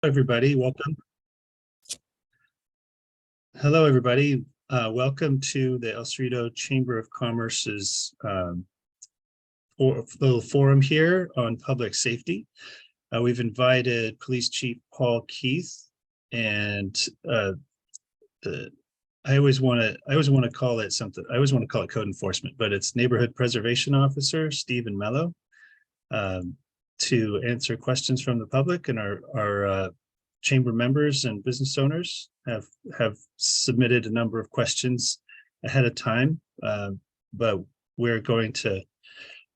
Everybody, welcome. Hello, everybody. Welcome to the El Cerrito Chamber of Commerce's little forum here on public safety. We've invited Police Chief Paul Keith, and I always want to call it something. I always want to call it code enforcement, but it's Neighborhood Preservation Officer Stephen Mello, to answer questions from the public, and our chamber members and business owners have submitted a number of questions ahead of time, but we're going to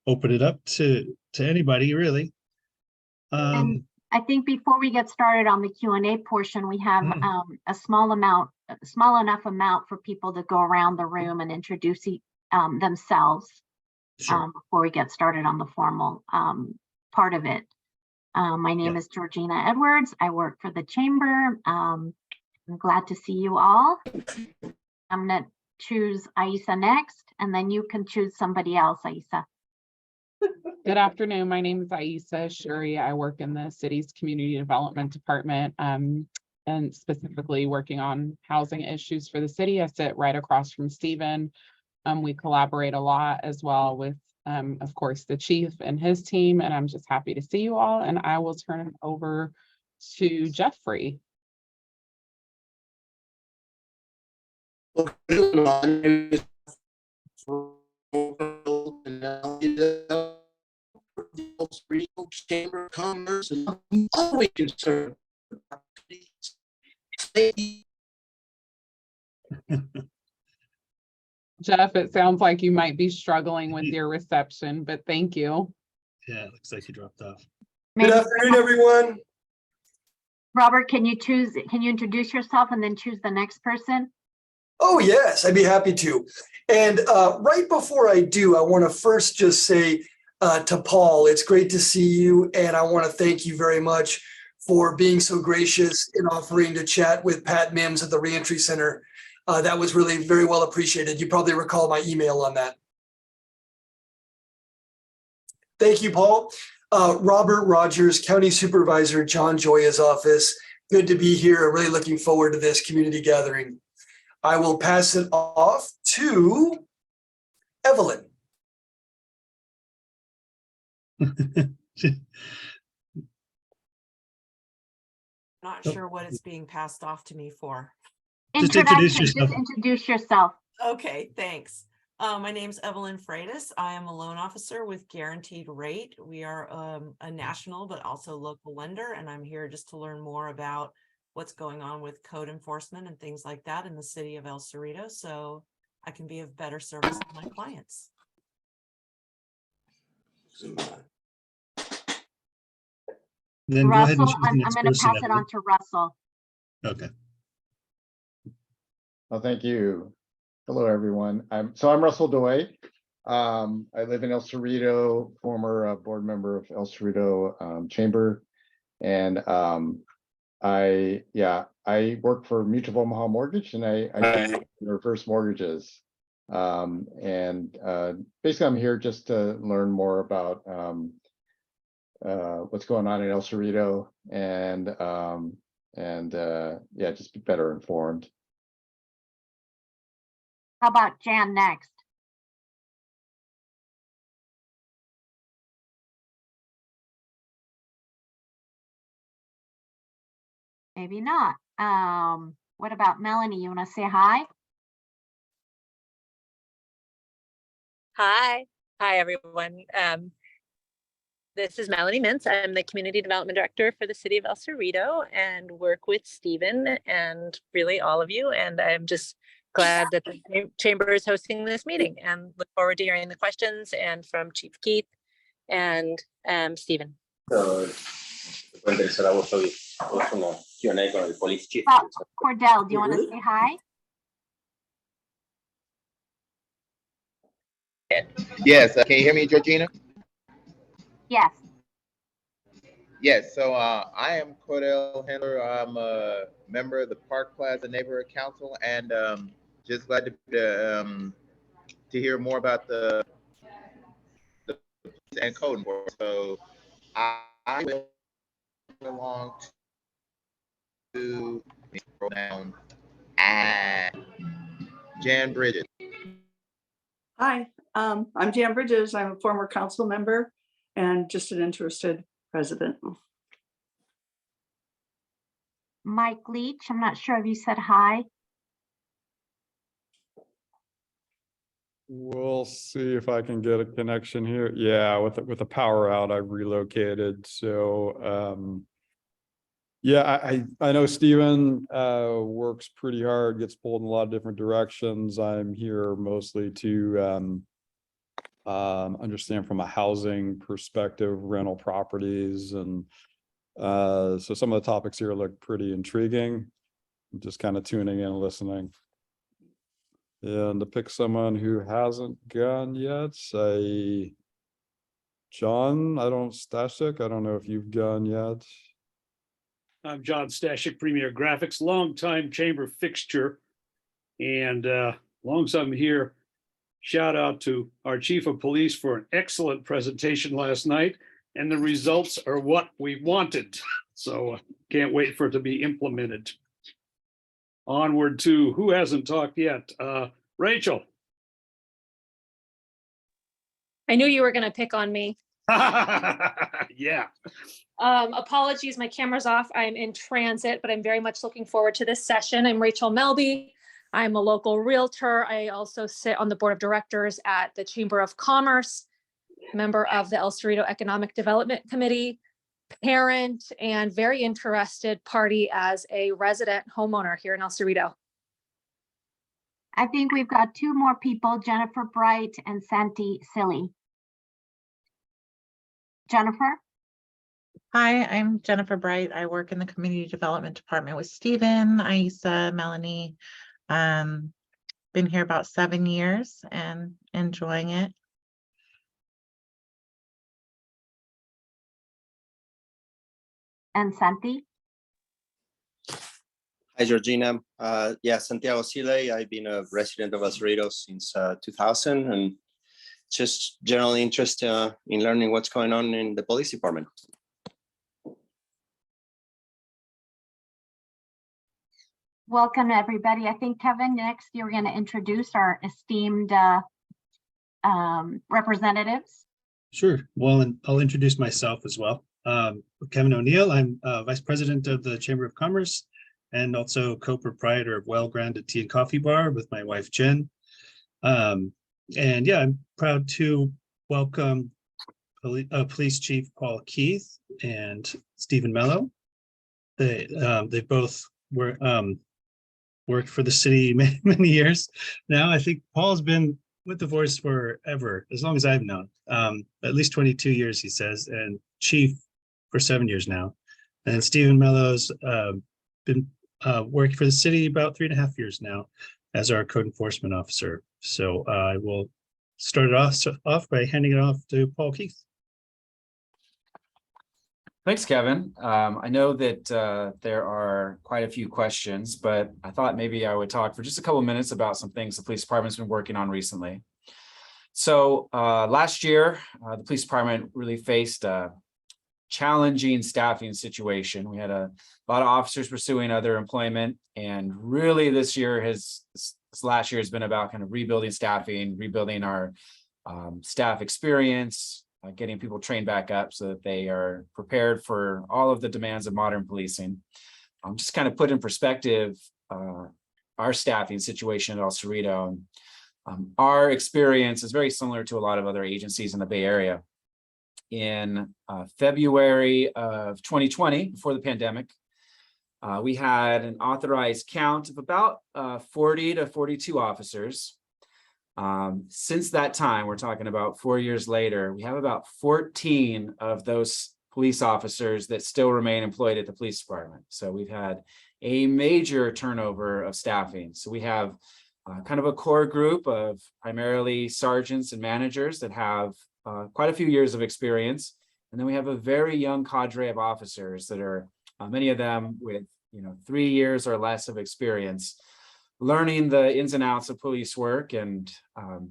open it up to anybody, really. And I think before we get started on the Q&A portion, we have a small enough amount for people to go around the room and introduce themselves. Sure. Before we get started on the formal part of it. My name is Georgina Edwards. I work for the chamber. I'm glad to see you all. I'm going to choose Aisa next, and then you can choose somebody else, Aisa. Good afternoon. My name is Aisa Shuri. I work in the city's community development department, and specifically working on housing issues for the city. I sit right across from Stephen. We collaborate a lot as well with of course, the chief and his team, and I'm just happy to see you all, and I will turn it over to Jeffrey. Chamber of Commerce, and I'm always concerned. Jeff, it sounds like you might be struggling with your reception, but thank you. Yeah, it looks like he dropped off. Good afternoon, everyone. Robert, can you introduce yourself and then choose the next person? Oh, yes, I'd be happy to. And right before I do, I want to first just say to Paul, it's great to see you. And I want to thank you very much for being so gracious in offering to chat with Pat Mims at the Reentry Center. That was really very well appreciated. You probably recall my email on that. Thank you, Paul. Robert Rogers, County Supervisor, John Joya's office. Good to be here. Really looking forward to this community gathering. I will pass it off to Evelyn. Not sure what it's being passed off to me for. Just introduce yourself. Okay, thanks. My name's Evelyn Freitas. I am a loan officer with Guaranteed Rate. We are a national but also local lender, and I'm here just to learn more about what's going on with code enforcement and things like that in the city of El Cerrito, so I can be of better service to my clients. Then Russell, go ahead and choose the I'm next going to person, pass it on to Russell. Okay. Well, thank you. Hello, everyone. I'm Russell Doy. I live in El Cerrito, former board member of El Cerrito Chamber, and I work for Mutual of Omaha Mortgage, and I reverse mortgages. Basically, I'm here just to learn more about what's going on in El Cerrito, and just be better informed. How about Jan next? Maybe not. What about Melanie? You want to say hi? Hi, everyone. This is Melanie Mintz. I'm the Community Development Director for the City of El Cerrito and work with Stephen and really all of you. And I'm just glad that the Chamber is hosting this meeting and look forward to hearing the questions and from Chief Keith and Stephen. Cordell, do you want to say hi? Yes, can you hear me, Georgina? Yes. Yes, so I am Cordell Handler. I'm a member of the Park Plaza Neighborhood Council, and just glad to hear more about the police and code enforcement. So I will belong down. Ah, Jan Bridges. Hi, I'm Jan Bridges. I'm a former council member and just an interested resident. Mike Leach, I'm not sure if you said hi. We'll see if I can get a connection here. Yeah, with the power out, I relocated. So yeah, I know Steven works pretty hard, gets pulled in a lot of different directions. I'm here mostly to understand from a housing perspective, rental properties, and so some of the topics here look pretty intriguing. I'm just kind of tuning in and listening. And to pick someone who hasn't gone yet, say, John, Stashik, I don't know if you've gone yet. I'm John Stashik, Premier Graphics, longtime chamber fixture. And long as I'm here, shout out to our chief of police for an excellent presentation last night. And the results are what we wanted. So can't wait for it to be implemented. Onward to who hasn't talked yet? Rachel. I knew you were going to pick on me. Yeah. Apologies, my camera's off. I'm in transit, but I'm very much looking forward to this session. I'm Rachel Melby. I'm a local realtor. I also sit on the board of directors at the Chamber of Commerce, member of the El Cerrito Economic Development Committee, parent, and very interested party as a resident homeowner here in El Cerrito. I think we've got two more people, Jennifer Bright and Santi Silly. Jennifer? Hi, I'm Jennifer Bright. I work in the Community Development Department with Stephen, Aisa, Melanie. Been here about 7 years and enjoying it. And Santi? Hi, Georgina. Yeah, Santiago Sile. I've been a resident of El Cerrito since 2000 and just general interest in learning what's going on in the police department. Welcome, everybody. I think, Kevin, next you're going to introduce our esteemed representatives. Sure. Well, and I'll introduce myself as well. Kevin O'Neill. I'm Vice President of the Chamber of Commerce and also co-proprietor of Well Grounded Tea and Coffee Bar with my wife, Jen. And yeah, I'm proud to welcome Police Chief Paul Keith and Stephen Mello. They both were worked for the city many years now. I think Paul's been with the force forever, as long as I've known, at least 22 years, he says, and chief for 7 years now. And Stephen Mello's been working for the city about 3.5 years now as our code enforcement officer. So I will start it off by handing it off to Paul Keith. Thanks, Kevin. I know that there are quite a few questions, but I thought maybe I would talk for just a couple of minutes about some things the police department's been working on recently. So last year, the police department really faced a challenging staffing situation. We had a lot of officers pursuing other employment, and really this last year has been about kind of rebuilding staffing, rebuilding our staff experience, getting people trained back up so that they are prepared for all of the demands of modern policing. Just kind of put in perspective our staffing situation at El Cerrito. Our experience is very similar to a lot of other agencies in the Bay Area. In February of 2020, before the pandemic, we had an authorized count of about 40 to 42 officers. Since that time, we're talking about 4 years later, we have about 14 of those police officers that still remain employed at the police department. So we've had a major turnover of staffing. So we have kind of a core group of primarily sergeants and managers that have quite a few years of experience. And then we have a very young cadre of officers that are, many of them with 3 years or less of experience, learning the ins and outs of police work. And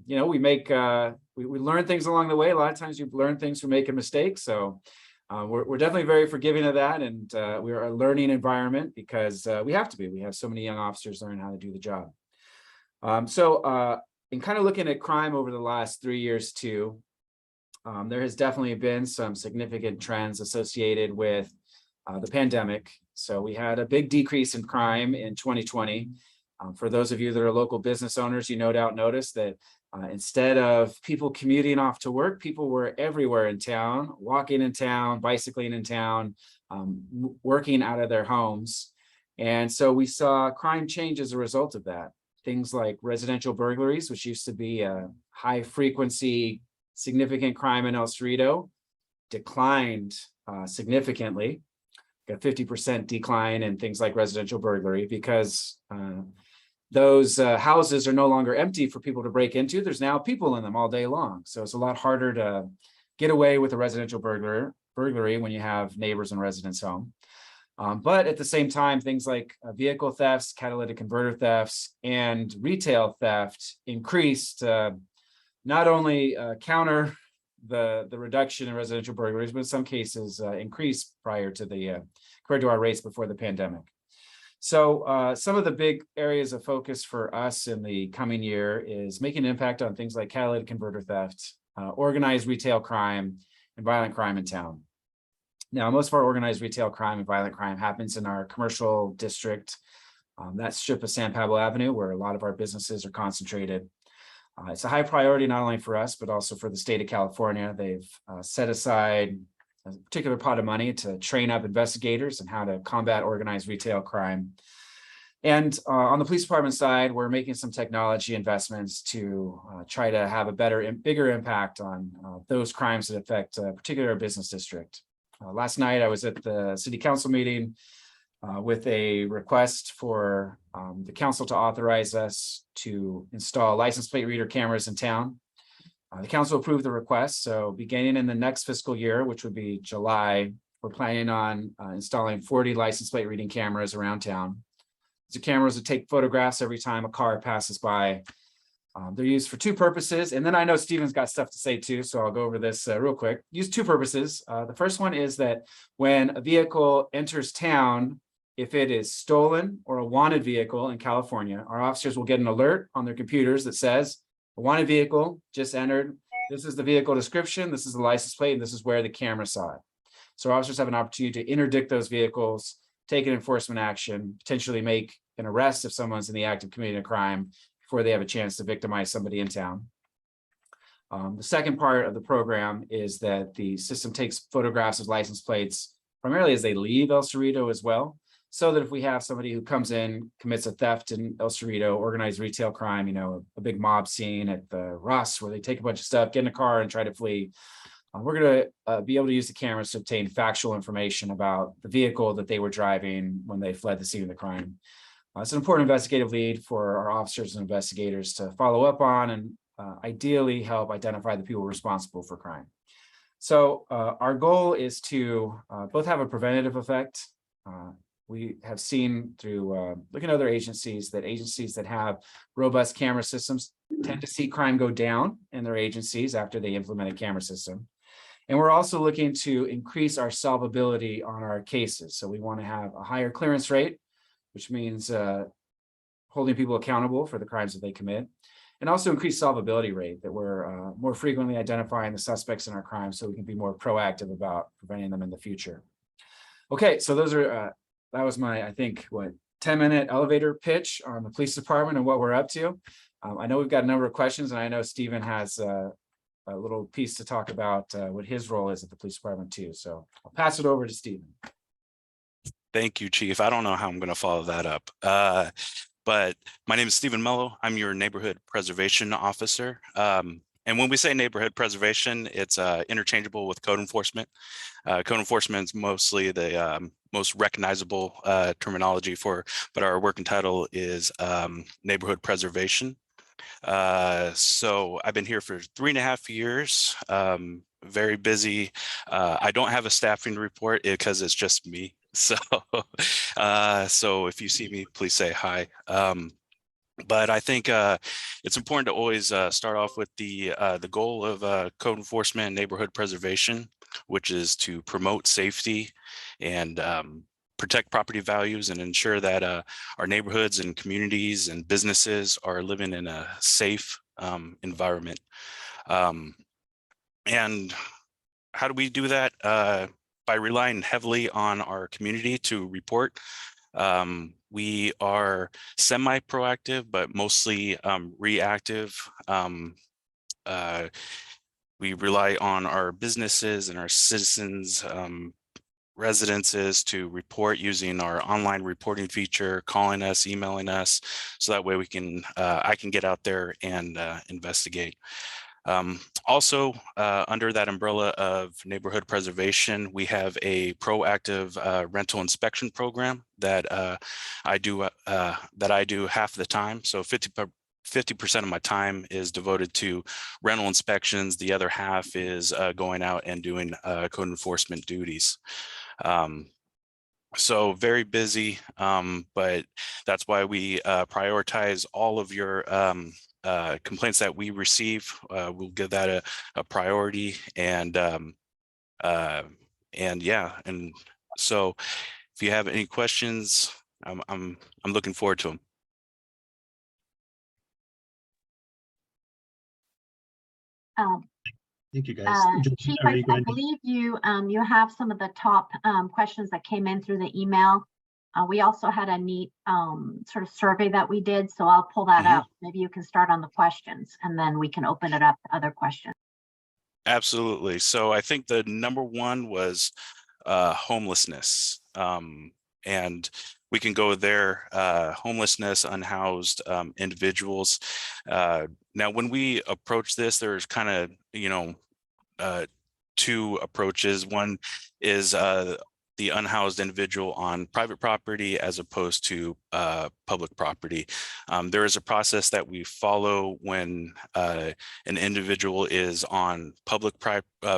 we learn things along the way. A lot of times you learn things from making mistakes. So we're definitely very forgiving of that, and we are a learning environment because we have to be. We have so many young officers learning how to do the job. In kind of looking at crime over the last 3 years too, there has definitely been some significant trends associated with the pandemic. So we had a big decrease in crime in 2020. For those of you that are local business owners, you no doubt noticed that instead of people commuting off to work, people were everywhere in town, walking in town, bicycling in town, working out of their homes. And so we saw crime change as a result of that. Things like residential burglaries, which used to be a high frequency, significant crime in El Cerrito, declined significantly. Got 50% decline in things like residential burglary because those houses are no longer empty for people to break into. There's now people in them all day long. So it's a lot harder to get away with a residential burglary when you have neighbors and residents home. But at the same time, things like vehicle thefts, catalytic converter thefts, and retail theft increased, not only counter the reduction in residential burglaries, but in some cases increased prior to compared to our rates before the pandemic. So some of the big areas of focus for us in the coming year is making an impact on things like catalytic converter theft, organized retail crime, and violent crime in town. Now, most of our organized retail crime and violent crime happens in our commercial district, that strip of San Pablo Avenue, where a lot of our businesses are concentrated. It's a high priority not only for us, but also for the state of California. They've set aside a particular pot of money to train up investigators and how to combat organized retail crime. And on the police department side, we're making some technology investments to try to have a bigger impact on those crimes that affect a particular business district. Last night, I was at the city council meeting with a request for the council to authorize us to install license plate reader cameras in town. The council approved the request. So beginning in the next fiscal year, which would be July, we're planning on installing 40 license plate reading cameras around town. These are cameras that take photographs every time a car passes by. They're used for two purposes. And then I know Steven's got stuff to say too, so I'll go over this real quick. Use two purposes. The first one is that when a vehicle enters town, if it is stolen or a wanted vehicle in California, our officers will get an alert on their computers that says, a wanted vehicle just entered. This is the vehicle description. This is the license plate, and this is where the camera saw it. So officers have an opportunity to interdict those vehicles, take an enforcement action, potentially make an arrest if someone's in the act of committing a crime before they have a chance to victimize somebody in town. The second part of the program is that the system takes photographs of license plates primarily as they leave El Cerrito as well, so that if we have somebody who comes in, commits a theft in El Cerrito, organized retail crime, a big mob scene at the Russ where they take a bunch of stuff, get in a car and try to flee, we're going to be able to use the cameras to obtain factual information about the vehicle that they were driving when they fled the scene of the crime. It's an important investigative lead for our officers and investigators to follow up on and ideally help identify the people responsible for crime. So our goal is to both have a preventative effect. We have seen through looking at other agencies that have robust camera systems tend to see crime go down in their agencies after they implement a camera system. And we're also looking to increase our solvability on our cases. So we want to have a higher clearance rate, which means holding people accountable for the crimes that they commit, and also increase solvability rate, that we're more frequently identifying the suspects in our crimes so we can be more proactive about preventing them in the future. Okay, so those are, that was my, I think, 10-minute elevator pitch on the police department and what we're up to. I know we've got a number of questions, and I know Stephen has a little piece to talk about what his role is at the police department too. So I'll pass it over to Stephen. Thank you, Chief. I don't know how I'm going to follow that up. But my name is Stephen Mello. I'm your neighborhood preservation officer. And when we say neighborhood preservation, it's interchangeable with code enforcement. Code enforcement is mostly the most recognizable terminology but our working title is neighborhood preservation. So I've been here for 3.5 years, very busy. I don't have a staffing report because it's just me. So, so if you see me, please say hi. But I think it's important to always start off with the goal of code enforcement and neighborhood preservation. which is to promote safety and protect property values and ensure that our neighborhoods and communities and businesses are living in a safe environment. And how do we do that? By relying heavily on our community to report. We are semi-proactive, but mostly reactive. We rely on our businesses and our citizens, residences to report using our online reporting feature, calling us, emailing us, so that way we can I can get out there and investigate. Also, under that umbrella of neighborhood preservation, we have a proactive rental inspection program that I do half the time. So 50% of my time is devoted to rental inspections. The other half is going out and doing code enforcement duties. So very busy, but that's why we prioritize all of your complaints that we receive. We'll give that a priority, and yeah, and so if you have any questions, I'm looking forward to them. Thank you, guys. Chief, Are you I going to- believe you have some of the top questions that came in through the email. We also had a neat sort of survey that we did, so I'll pull that up. Maybe you can start on the questions and then we can open it up to other questions. Absolutely. So I think the number one was homelessness. And we can go there, homelessness, unhoused individuals. Now, when we approach this, there's kind of, two approaches. One is the unhoused individual on private property as opposed to public property. There is a process that we follow when an individual is on public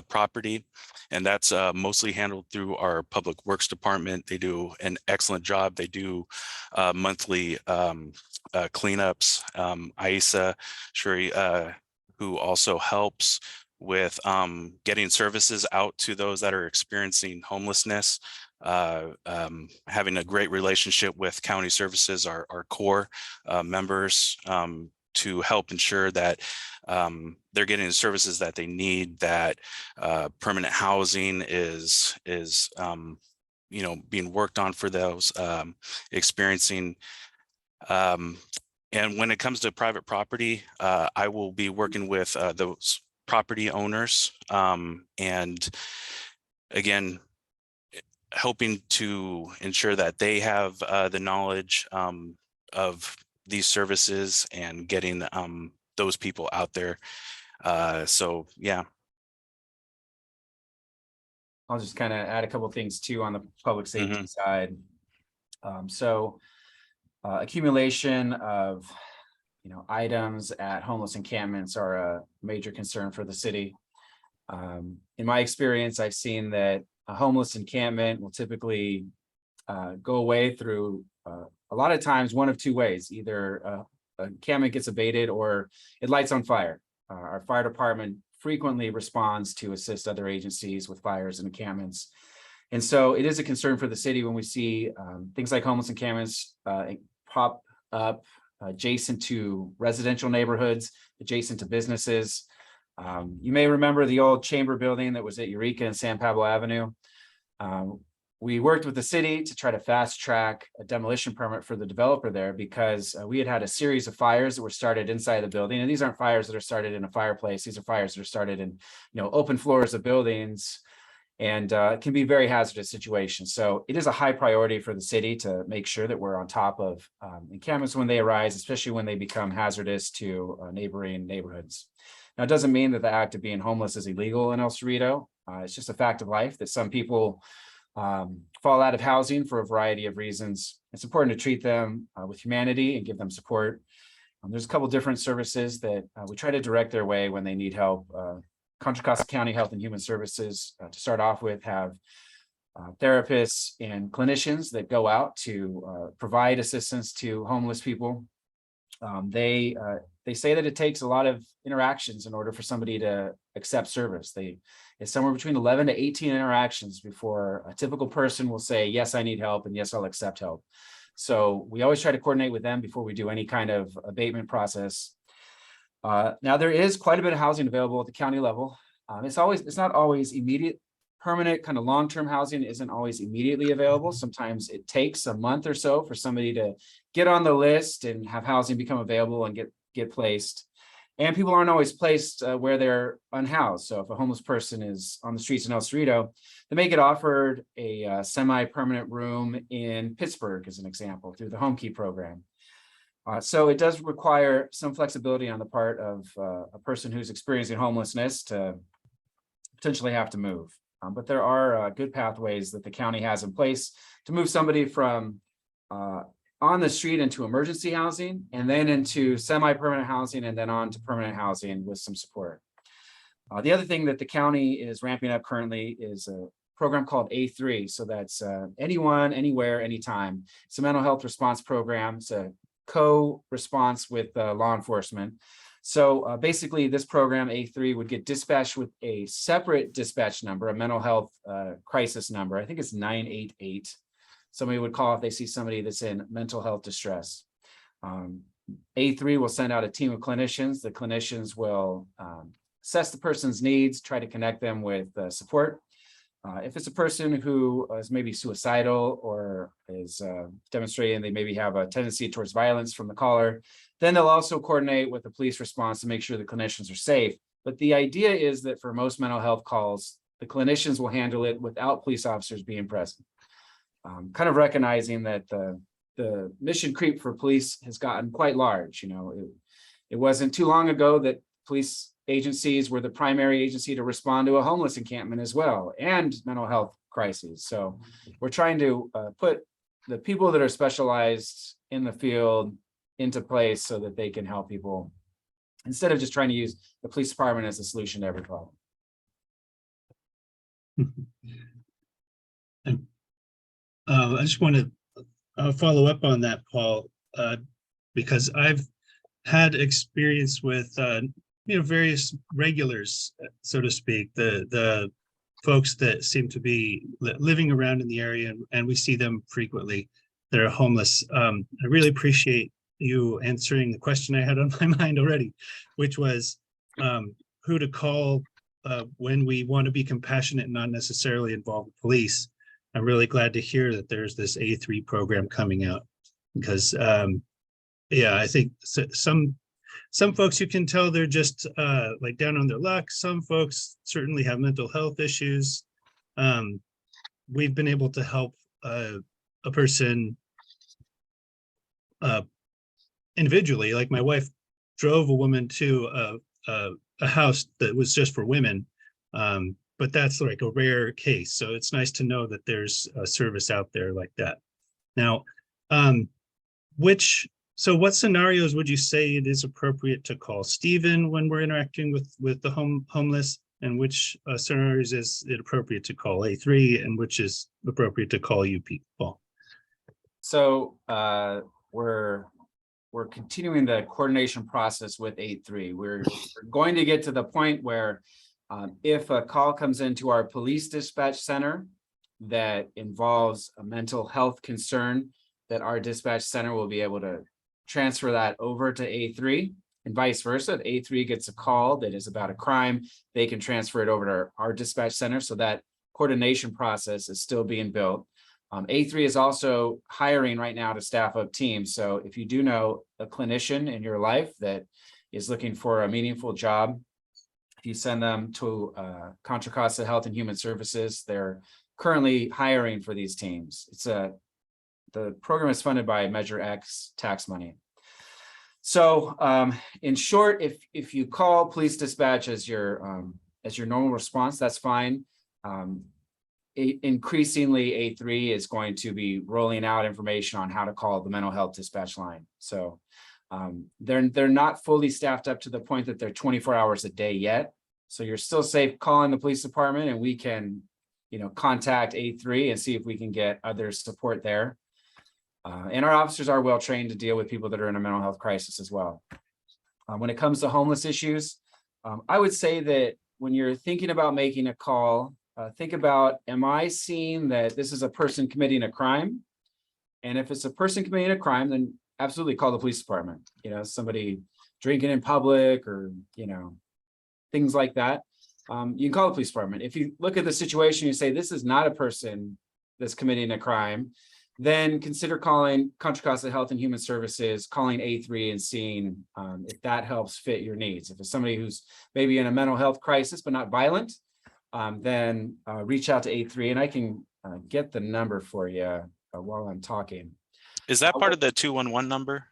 property, and that's mostly handled through our Public Works Department. They do an excellent job. They do monthly cleanups. Aisa Shuri, who also helps with getting services out to those that are experiencing homelessness, having a great relationship with county services, our core members, to help ensure that they're getting the services that they need, that permanent housing is being worked on for those experiencing. And when it comes to private property, I will be working with those property owners, and again, helping to ensure that they have the knowledge of these services and getting those people out there. So yeah. I'll just kind of add a couple things too on the public safety side. Accumulation of items at homeless encampments are a major concern for the city. In my experience, I've seen that a homeless encampment will typically go away through a lot of times one of two ways. Either an encampment gets abated or it lights on fire. Our fire department frequently responds to assist other agencies with fires and encampments. And so it is a concern for the city when we see things like homeless encampments pop up adjacent to residential neighborhoods, adjacent to businesses. You may remember the old chamber building that was at Eureka and San Pablo Avenue. We worked with the city to try to fast track a demolition permit for the developer there because we had a series of fires that were started inside the building. And these aren't fires that are started in a fireplace. These are fires that are started in open floors of buildings, and it can be a very hazardous situation. So it is a high priority for the city to make sure that we're on top of encampments when they arise, especially when they become hazardous to neighboring neighborhoods. Now, it doesn't mean that the act of being homeless is illegal in El Cerrito. It's just a fact of life that some people fall out of housing for a variety of reasons. It's important to treat them with humanity and give them support. There's a couple different services that we try to direct their way when they need help. Contra Costa County Health and Human Services, to start off with, have therapists and clinicians that go out to provide assistance to homeless people. They they say that it takes a lot of interactions in order for somebody to accept service. It's somewhere between 11 to 18 interactions before a typical person will say, yes, I need help, and yes, I'll accept help. So we always try to coordinate with them before we do any kind of abatement process. Now there is quite a bit of housing available at the county level. It's not always immediate, permanent, kind of long-term housing isn't always immediately available. Sometimes it takes a month or so for somebody to get on the list and have housing become available and get placed. And people aren't always placed where they're unhoused. So if a homeless person is on the streets in El Cerrito, they may get offered a semi-permanent room in Pittsburgh, as an example, through the Home Key program. So it does require some flexibility on the part of a person who's experiencing homelessness to potentially have to move. But there are good pathways that the county has in place to move somebody from on the street into emergency housing, and then into semi-permanent housing, and then on to permanent housing with some support. The other thing that the county is ramping up currently is a program called A3. So that's anyone, anywhere, anytime. It's a mental health response program. It's a co-response with law enforcement. So basically this program A3 would get dispatched with a separate dispatch number, a mental health crisis number. I think it's 988. Somebody would call if they see somebody that's in mental health distress. A3 will send out a team of clinicians. The clinicians will assess the person's needs, try to connect them with support. If it's a person who is maybe suicidal or is demonstrating they maybe have a tendency towards violence from the caller, then they'll also coordinate with the police response to make sure the clinicians are safe. But the idea is that for most mental health calls, the clinicians will handle it without police officers being present. Kind of recognizing that the mission creep for police has gotten quite large. You know, it wasn't too long ago that police agencies were the primary agency to respond to a homeless encampment as well, and mental health crises. So we're trying to put the people that are specialized in the field into place so that they can help people, instead of just trying to use the police department as a solution to every problem. I just want to follow up on that, Paul, because I've had experience with various regulars, so to speak, the folks that seem to be living around in the area, and we see them frequently that are homeless. I really appreciate you answering the question I had on my mind already, which was who to call when we want to be compassionate and not necessarily involve the police. I'm really glad to hear that there's this A3 program coming out, because yeah, I think some folks, you can tell they're just like down on their luck. Some folks certainly have mental health issues. We've been able to help a person individually. Like my wife drove a woman to a house that was just for women. But that's like a rare case. So it's nice to know that there's a service out there like that. Now, so what scenarios would you say it is appropriate to call Stephen when we're interacting with the homeless, and which scenarios is it appropriate to call A3, and which is appropriate to call you, Paul? So we're continuing the coordination process with A3. We're going to get to the point where if a call comes into our police dispatch center that involves a mental health concern, that our dispatch center will be able to transfer that over to A3, and vice versa. If A3 gets a call that is about a crime, they can transfer it over to our dispatch center. So that coordination process is still being built. A3 is also hiring right now to staff up teams. So if you do know a clinician in your life that is looking for a meaningful job, if you send them to Contra Costa Health and Human Services, they're currently hiring for these teams. The program is funded by Measure X tax money. So in short, if you call police dispatch as your normal response, that's fine. Increasingly, A3 is going to be rolling out information on how to call the mental health dispatch line. So they're not fully staffed up to the point that they're 24 hours a day yet. So you're still safe calling the police department, and we can, contact A3 and see if we can get other support there. And our officers are well trained to deal with people that are in a mental health crisis as well. When it comes to homeless issues, I would say that when you're thinking about making a call, think about, am I seeing that this is a person committing a crime? And if it's a person committing a crime, then absolutely call the police department. You know, somebody drinking in public or, you know, things like that. You can call the police department. If you look at the situation, you say, this is not a person that's committing a crime, then consider calling Contra Costa Health and Human Services, calling A3 and seeing if that helps fit your needs. If it's somebody who's maybe in a mental health crisis, but not violent, then reach out to A3 and I can get the number for you while I'm talking. Is that part of the 211 number?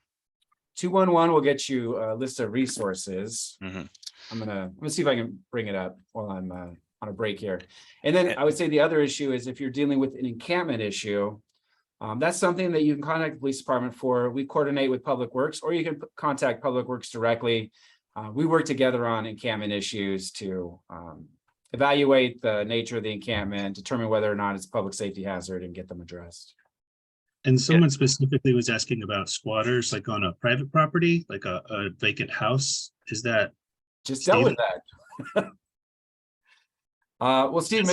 211 will get you a list of resources. Mm-hmm. I'm gonna see if I can bring it up while I'm on a break here. And then I would say the other issue is if you're dealing with an encampment issue, that's something that you can contact the police department for. We coordinate with Public Works, or you can contact Public Works directly. We work together on encampment issues to evaluate the nature of the encampment, determine whether or not it's a public safety hazard, and get them addressed. And someone specifically was asking about squatters, like on a private property, like a vacant house. Is that just dealt with that? Well, Stephen,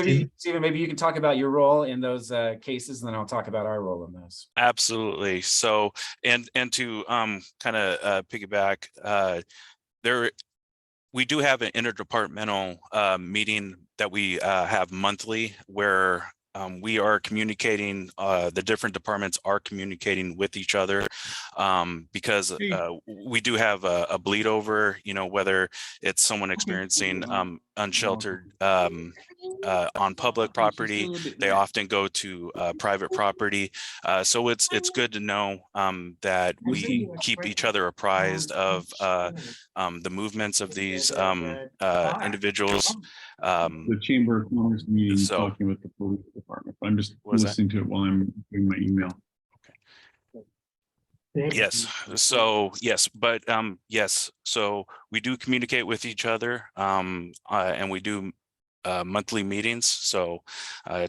maybe you can talk about your role in those cases, and then I'll talk about our role in those. Absolutely. So, and to kind of piggyback, we do have an interdepartmental meeting that we have monthly where we are communicating, the different departments are communicating with each other because we do have a bleed over, you know, whether it's someone experiencing unsheltered on public property, they often go to private property. So it's good to know that we keep each other apprised of the movements of these individuals. The Chamber of Commerce meeting talking with the police department. I'm just listening to it while I'm doing my email. Yes. So yes, but yes. So we do communicate with each other, and we do monthly meetings. So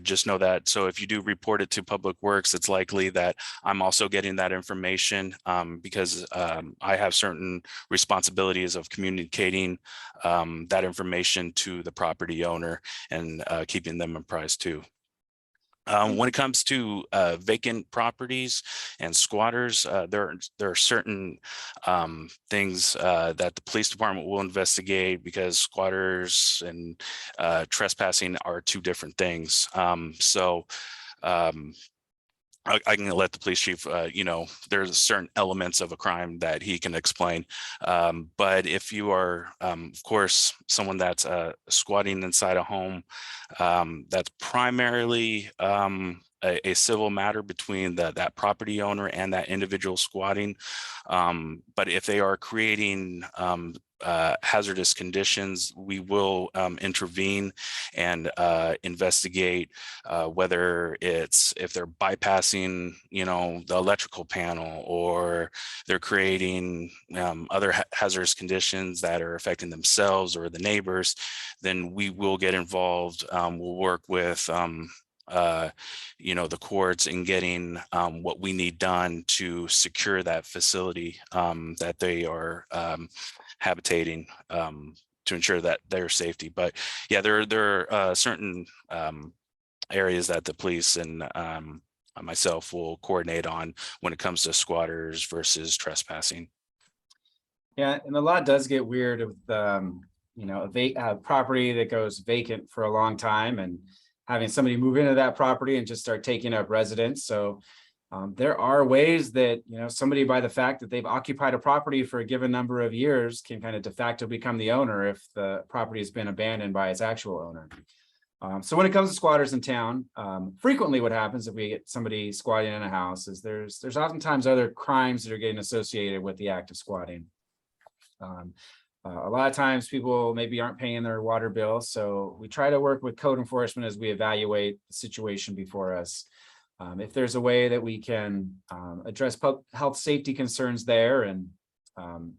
just know that. So if you do report it to Public Works, it's likely that I'm also getting that information because I have certain responsibilities of communicating that information to the property owner and keeping them apprised too. When it comes to vacant properties and squatters, there are certain things that the police department will investigate because squatters and trespassing are two different things. I can let the police chief, you know, there's certain elements of a crime that he can explain. But if you are, of course, someone that's squatting inside a home, that's primarily a civil matter between that property owner and that individual squatting. But if they are creating hazardous conditions, we will intervene and investigate whether it's if they're bypassing, you know, the electrical panel or they're creating other hazardous conditions that are affecting themselves or the neighbors, then we will get involved. We'll work with you know, the courts in getting what we need done to secure that facility that they are habitating to ensure that their safety. But yeah, there are certain areas that the police and myself will coordinate on when it comes to squatters versus trespassing. Yeah, and the law does get weird with you know, a property that goes vacant for a long time and having somebody move into that property and just start taking up residence. So there are ways that, you know, somebody by the fact that they've occupied a property for a given number of years can kind of de facto become the owner if the property has been abandoned by its actual owner. So when it comes to squatters in town, frequently what happens if we get somebody squatting in a house is there's oftentimes other crimes that are getting associated with the act of squatting. A lot of times people maybe aren't paying their water bill, so we try to work with code enforcement as we evaluate the situation before us. If there's a way that we can address health safety concerns there and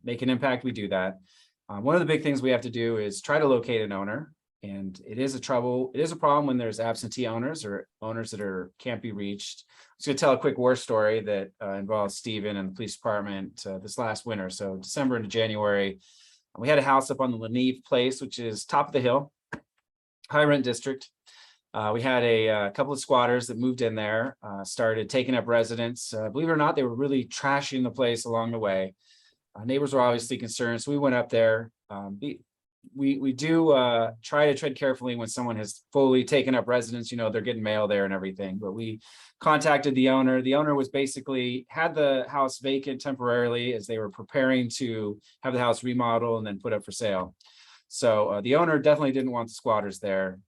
make an impact, we do that. One of the big things we have to do is try to locate an owner And it is a problem when there's absentee owners or owners that can't be reached. I was going to tell a quick war story that involves Stephen and the police department this last winter. So December into January, we had a house up on the Leneve Place, which is top of the hill, high rent district. We had a couple of squatters that moved in there, started taking up residence. Believe it or not, they were really trashing the place along the way. Neighbors were obviously concerned, so we went up there. We do try to tread carefully when someone has fully taken up residence. You know, they're getting mail there and everything, but we contacted the owner. The owner was basically had the house vacant temporarily as they were preparing to have the house remodeled and then put up for sale. So the owner definitely didn't want the squatters there.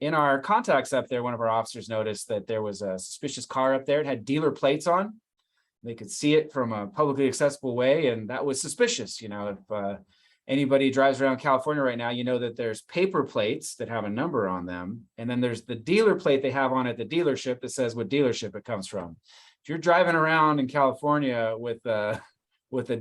In our contacts up there, one of our officers noticed that there was a suspicious car up there. It had dealer plates on. They could see it from a publicly accessible way, and that was suspicious. You know, if anybody drives around California right now, you know that there's paper plates that have a number on them, and then there's the dealer plate they have on at the dealership that says what dealership it comes from. If you're driving around in California with a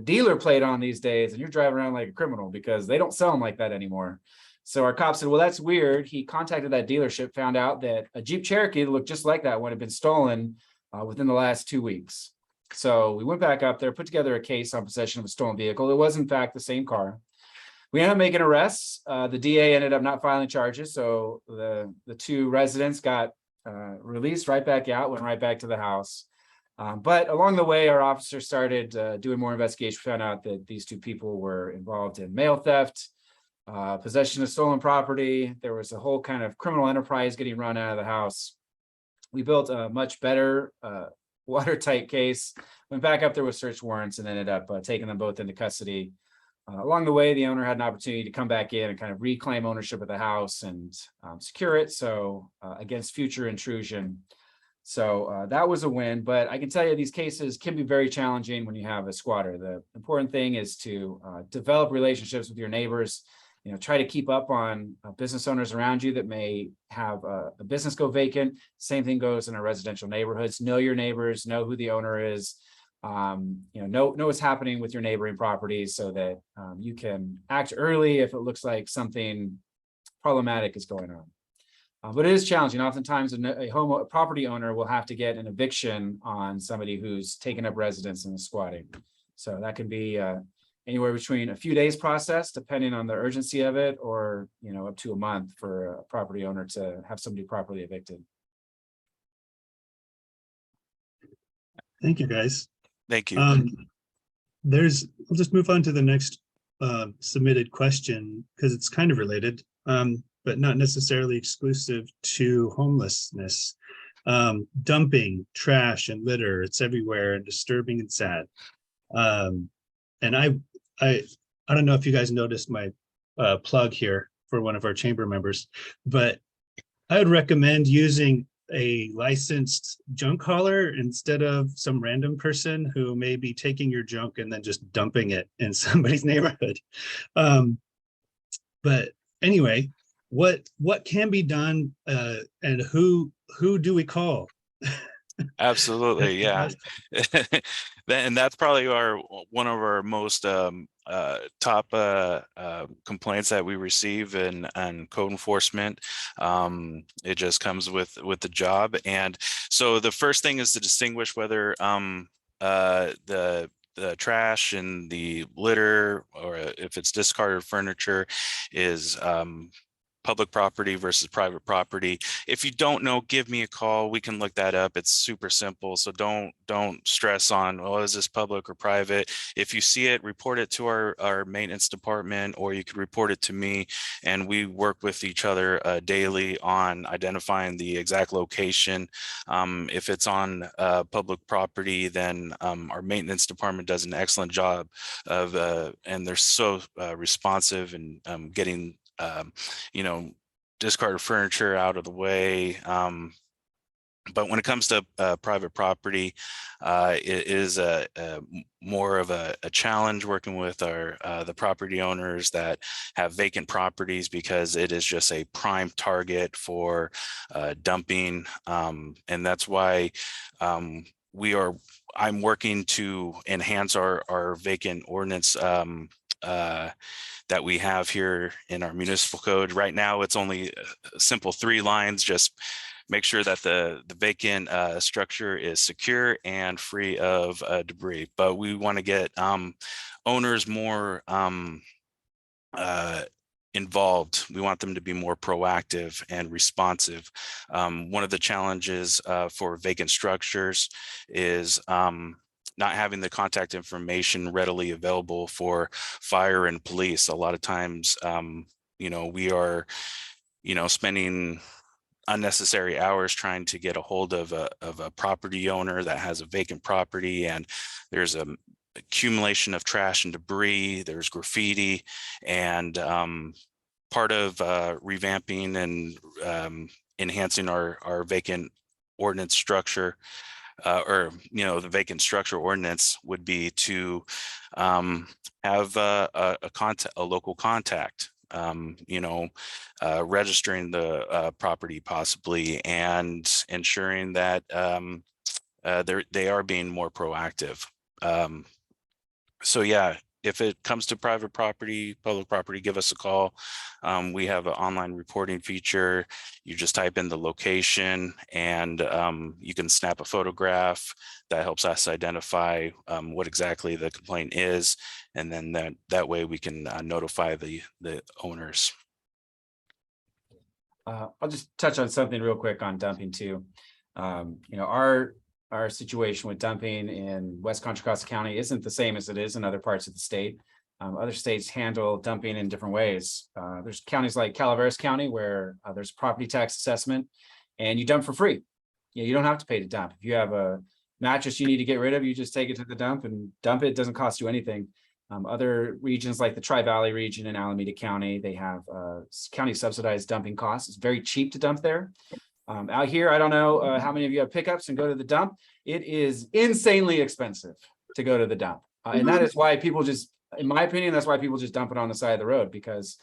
dealer plate on these days, and you're driving around like a criminal, because they don't sell them like that anymore. So our cop said, well, that's weird. He contacted that dealership, found out that a Jeep Cherokee that looked just like that one had been stolen within the last 2 weeks. So we went back up there, put together a case on possession of a stolen vehicle. It was in fact the same car. We ended up making arrests. The DA ended up not filing charges. So the two residents got released right back out, went right back to the house. But along the way, our officers started doing more investigation, found out that these two people were involved in mail theft, possession of stolen property. There was a whole kind of criminal enterprise getting run out of the house. We built a much better watertight case, went back up there with search warrants, and ended up taking them both into custody. Along the way, the owner had an opportunity to come back in and kind of reclaim ownership of the house and secure it, so against future intrusion. So that was a win, but I can tell you these cases can be very challenging when you have a squatter. The important thing is to develop relationships with your neighbors. You know, try to keep up on business owners around you that may have a business go vacant. Same thing goes in our residential neighborhoods. Know your neighbors, know who the owner is. You know what's happening with your neighboring properties so that you can act early if it looks like something problematic is going on. But it is challenging. Oftentimes a property owner will have to get an eviction on somebody who's taken up residence and is squatting. So that can be anywhere between a few days process, depending on the urgency of it, or up to a month for a property owner to have somebody properly evicted. Thank you, guys. Thank you. I'll just move on to the next submitted question because it's kind of related, but not necessarily exclusive to homelessness. Dumping trash and litter, it's everywhere and disturbing and sad. And I don't know if you guys noticed my plug here for one of our chamber members, but I would recommend using a licensed junk hauler instead of some random person who may be taking your junk and then just dumping it in somebody's neighborhood. But anyway, what can be done and who do we call? Absolutely, yeah. And that's probably one of our most top complaints that we receive in code enforcement. It just comes with the job. And so the first thing is to distinguish whether the trash and the litter, or if it's discarded furniture, is public property versus private property. If you don't know, give me a call. We can look that up. It's super simple. So don't stress on, oh, is this public or private? If you see it, report it to our maintenance department, or you could report it to me, and we work with each other daily on identifying the exact location. If it's on public property, then our maintenance department does an excellent job of, and they're so responsive and getting discarded furniture out of the way. But when it comes to private property, it is more of a challenge working with the property owners that have vacant properties, because it is just a prime target for dumping. And that's why we are I'm working to enhance our vacant ordinance that we have here in our municipal code. Right now, it's only a simple 3 lines, just make sure that the vacant structure is secure and free of debris. But we want to get owners more involved. We want them to be more proactive and responsive. One of the challenges for vacant structures is not having the contact information readily available for fire and police. A lot of times, we are, spending unnecessary hours trying to get a hold of a property owner that has a vacant property, and there's a accumulation of trash and debris, there's graffiti, and part of revamping and enhancing our vacant ordinance structure, or the vacant structure ordinance would be to have a local contact, registering the property possibly, and ensuring that they are being more proactive. So yeah, if it comes to private property, public property, give us a call. We have an online reporting feature. You just type in the location, and you can snap a photograph. That helps us identify what exactly the complaint is, and then that way we can notify the owners. I'll just touch on something real quick on dumping too. Our situation with dumping in West Contra Costa County isn't the same as it is in other parts of the state. Other states handle dumping in different ways. There's counties like Calaveras County where there's property tax assessment and you dump for free. You don't have to pay to dump. If you have a mattress you need to get rid of, you just take it to the dump and dump it. It doesn't cost you anything. Other regions like the Tri-Valley region in Alameda County, they have county subsidized dumping costs. It's very cheap to dump there. Out here, I don't know how many of you have pickups and go to the dump. It is insanely expensive to go to the dump. And that is why people just, in my opinion, that's why people just dump it on the side of the road, because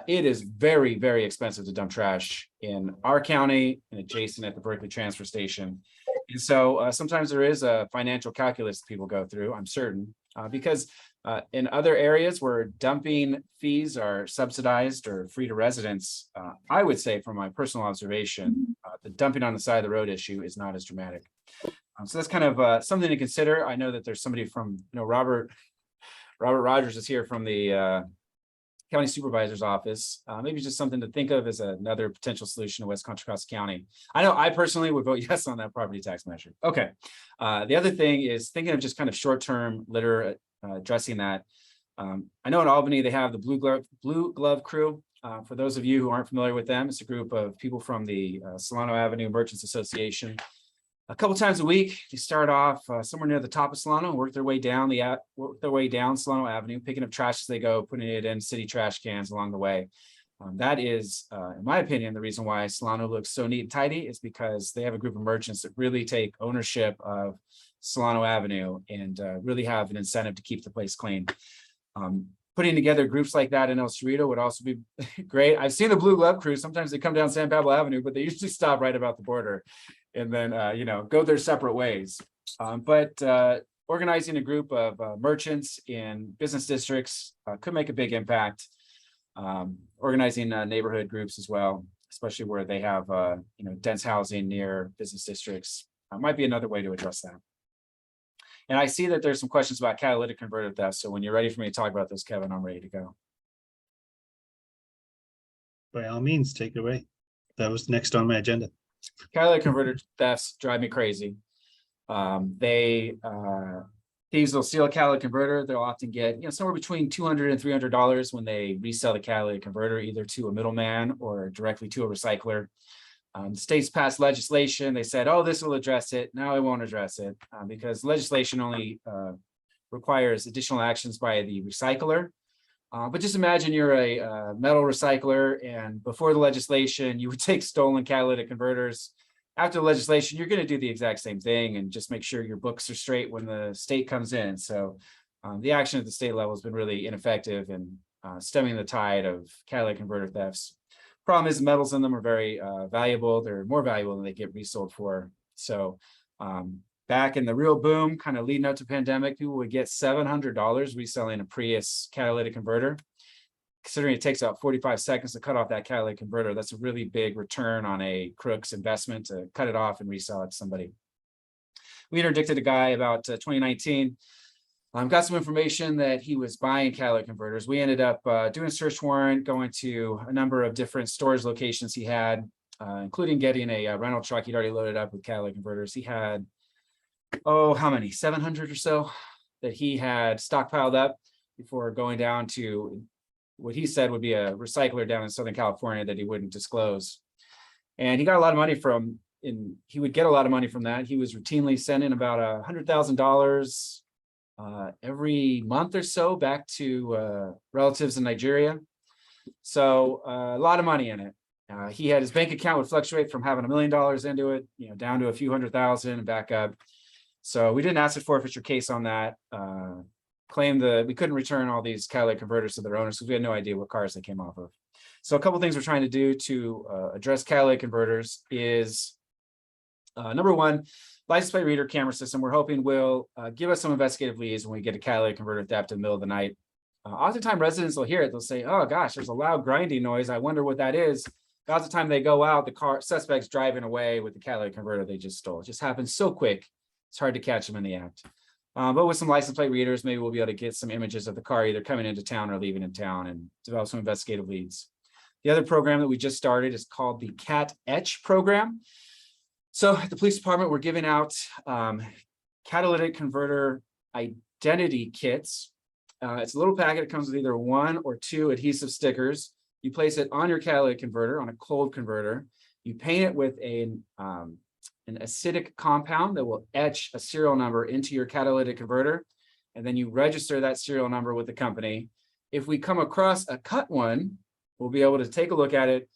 it is very, very expensive to dump trash in our county and adjacent at the Berkeley transfer station. And so sometimes there is a financial calculus people go through, I'm certain, because in other areas where dumping fees are subsidized or free to residents, I would say from my personal observation, the dumping on the side of the road issue is not as dramatic. So that's kind of something to consider. I know that there's somebody from, Robert Rogers is here from the county supervisor's office. Maybe just something to think of as another potential solution to West Contra Costa County. I know I personally would vote yes on that property tax measure. Okay. The other thing is thinking of just kind of short-term litter, addressing that. I know in Albany, they have the Blue Glove Crew. For those of you who aren't familiar with them, it's a group of people from the Solano Avenue Merchants Association. A couple times a week, they start off somewhere near the top of Solano and work their way down Solano Avenue, picking up trash as they go, putting it in city trash cans along the way. That is, in my opinion, the reason why Solano looks so neat and tidy is because they have a group of merchants that really take ownership of Solano Avenue and really have an incentive to keep the place clean. Putting together groups like that in El Cerrito would also be great. I've seen the Blue Glove Crew. Sometimes they come down San Pablo Avenue, but they usually stop right about the border and then, go their separate ways. But organizing a group of merchants in business districts could make a big impact. Organizing neighborhood groups as well, especially where they have, dense housing near business districts, might be another way to address that. And I see that there's some questions about catalytic converter theft. So when you're ready for me to talk about this, Kevin, I'm ready to go. By all means, take it away. That was next on my agenda. Catalytic converter thefts drive me crazy. Thieves will steal a catalytic converter. They'll often get somewhere between $200 and $300 when they resell the catalytic converter, either to a middleman or directly to a recycler. The states passed legislation. They said, oh, this will address it. Now it won't address it because legislation only requires additional actions by the recycler. But just imagine you're a metal recycler, and before the legislation, you would take stolen catalytic converters. After the legislation, you're going to do the exact same thing and just make sure your books are straight when the state comes in. So the action at the state level has been really ineffective in stemming the tide of catalytic converter thefts. Problem is the metals in them are very valuable. They're more valuable than they get resold for. So Back in the real boom, kind of leading up to pandemic, people would get $700 reselling a Prius catalytic converter. Considering it takes about 45 seconds to cut off that catalytic converter, that's a really big return on a crook's investment to cut it off and resell it to somebody. We interdicted a guy about 2019. Got some information that he was buying catalytic converters. We ended up doing a search warrant, going to a number of different storage locations he had, including getting a rental truck. He'd already loaded up with catalytic converters. He had, how many? 700 or so that he had stockpiled up before going down to what he said would be a recycler down in Southern California that he wouldn't disclose. And he got a lot of money from, he would get a lot of money from that. He was routinely sending about $100,000 every month or so back to relatives in Nigeria. So a lot of money in it. He had his bank account would fluctuate from having $1 million into it, down to a few $100,000 and back up. So we did an asset forfeiture case on that. Claimed that we couldn't return all these catalytic converters to their owners because we had no idea what cars they came off of. So a couple of things we're trying to do to address catalytic converters is number one, license plate reader camera system. We're hoping will give us some investigative leads when we get a catalytic converter theft in the middle of the night. Oftentimes residents will hear it. They'll say, "Oh gosh, there's a loud grinding noise. I wonder what that is." Lots of time they go out, the suspect's driving away with the catalytic converter they just stole. It just happens so quick. It's hard to catch them in the act. But with some license plate readers, maybe we'll be able to get some images of the car either coming into town or leaving in town and develop some investigative leads. The other program that we just started is called the Cat Etch program. So at the police department, we're giving out catalytic converter identity kits. It's a little packet. It comes with either 1 or 2 adhesive stickers. You place it on your catalytic converter, on a cold converter. You paint it with an acidic compound that will etch a serial number into your catalytic converter, and then you register that serial number with the company. If we come across a cut one, we'll be able to take a look at it,